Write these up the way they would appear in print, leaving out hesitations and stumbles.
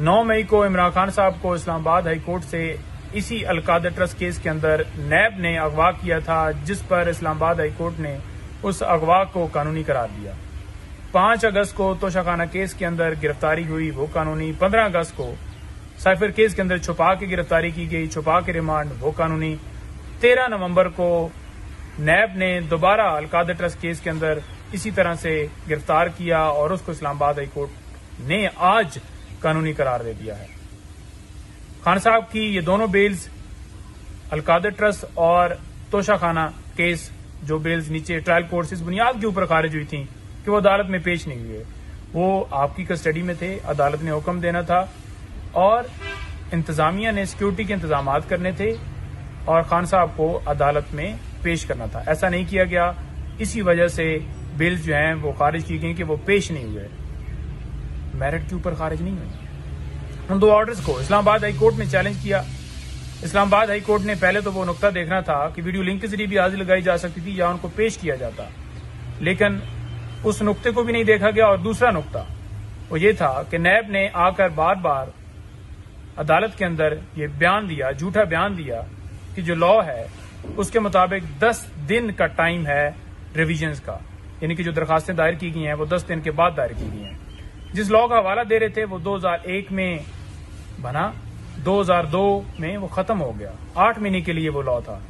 9 मई को इमरान खान साहब को इस्लामाबाद हाई कोर्ट से इसी अलकादर ट्रस्ट केस के अंदर नैब ने अगवा किया था, जिस पर इस्लामाबाद हाई कोर्ट ने उस अगवा को कानूनी करार दिया। 5 अगस्त को तोशाखाना केस के अंदर गिरफ्तारी हुई, वो कानूनी। 15 अगस्त को साइफर केस के अंदर छुपा के गिरफ्तारी की गई, छुपा के रिमांड, वो कानूनी। 13 नवंबर को नैब ने दोबारा अलकादर ट्रस्ट केस के अंदर इसी तरह से गिरफ्तार किया और उसको इस्लामाबाद हाई कोर्ट ने आज कानूनी करार दे दिया है। खान साहब की ये दोनों बेल्स, अलकादर ट्रस्ट और तोशाखाना केस, जो बेल्स नीचे ट्रायल कोर्ट से इस बुनियाद के ऊपर खारिज हुई थी कि वो अदालत में पेश नहीं हुए, वो आपकी कस्टडी में थे। अदालत ने हुक्म देना था और इंतजामिया ने सिक्योरिटी के इंतजाम करने थे और खान साहब को अदालत में पेश करना था। ऐसा नहीं किया गया, इसी वजह से बिल्स जो हैं वो खारिज की गई कि वो पेश नहीं हुए, मेरिट के ऊपर खारिज नहीं हुए। उन 2 ऑर्डर्स को इस्लामाबाद हाई कोर्ट ने चैलेंज किया। इस्लामाबाद हाई कोर्ट ने पहले तो वो नुकता देखना था कि वीडियो लिंक के जरिए भी हाजिरी लगाई जा सकती थी या उनको पेश किया जाता, लेकिन उस नुकते को भी नहीं देखा गया। और दूसरा नुकता वो ये था कि नैब ने आकर बार बार अदालत के अंदर ये बयान दिया, झूठा बयान दिया कि जो लॉ है उसके मुताबिक 10 दिन का टाइम है रिविजन्स का, यानी कि जो दरखास्तें दायर की गई हैं वो 10 दिन के बाद दायर की गई हैं। जिस लॉ का हवाला दे रहे थे वो 2001 में बना, 2002 में वो खत्म हो गया। 8 महीने के लिए वो लॉ था।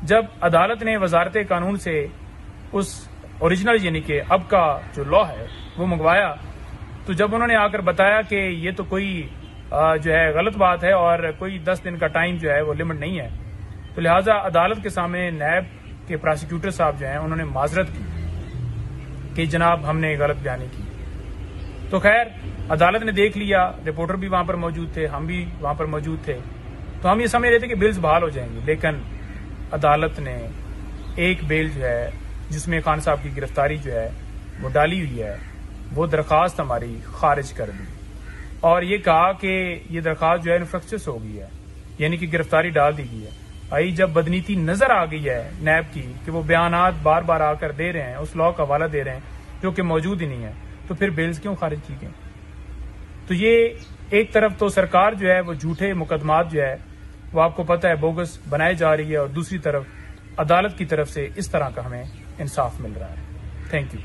जब अदालत ने वजारत कानून से उस ओरिजिनल यानी कि अब का जो लॉ है वो मंगवाया, तो जब उन्होंने आकर बताया कि ये तो कोई जो है गलत बात है और कोई 10 दिन का टाइम जो है वो लिमिट नहीं है, तो लिहाजा अदालत के सामने नैब के प्रोसिक्यूटर साहब जो हैं उन्होंने माजरत की कि जनाब हमने गलत बयानी की। तो खैर अदालत ने देख लिया, रिपोर्टर भी वहां पर मौजूद थे, हम भी वहां पर मौजूद थे, तो हम ये समझ रहे थे कि बिल्स बहाल हो जाएंगी, लेकिन अदालत ने एक बेल जो है जिसमें खान साहब की गिरफ्तारी जो है वो डाली हुई है, वो दरखास्त हमारी खारिज कर दी और ये कहा कि ये दरखास्त जो है इनफ्रक्चस हो गई है, यानी कि गिरफ्तारी डाल दी गई है। भाई जब बदनीति नजर आ गई है नैब की कि वो बयानात बार बार आकर दे रहे हैं, उस लॉ का हवाला दे रहे हैं जो कि मौजूद ही नहीं है, तो फिर बेल्स क्यों खारिज की गई? तो ये एक तरफ तो सरकार जो है वो झूठे मुकदमात जो है वो आपको पता है बोगस बनाई जा रही है और दूसरी तरफ अदालत की तरफ से इस तरह का हमें इंसाफ मिल रहा है। Thank you.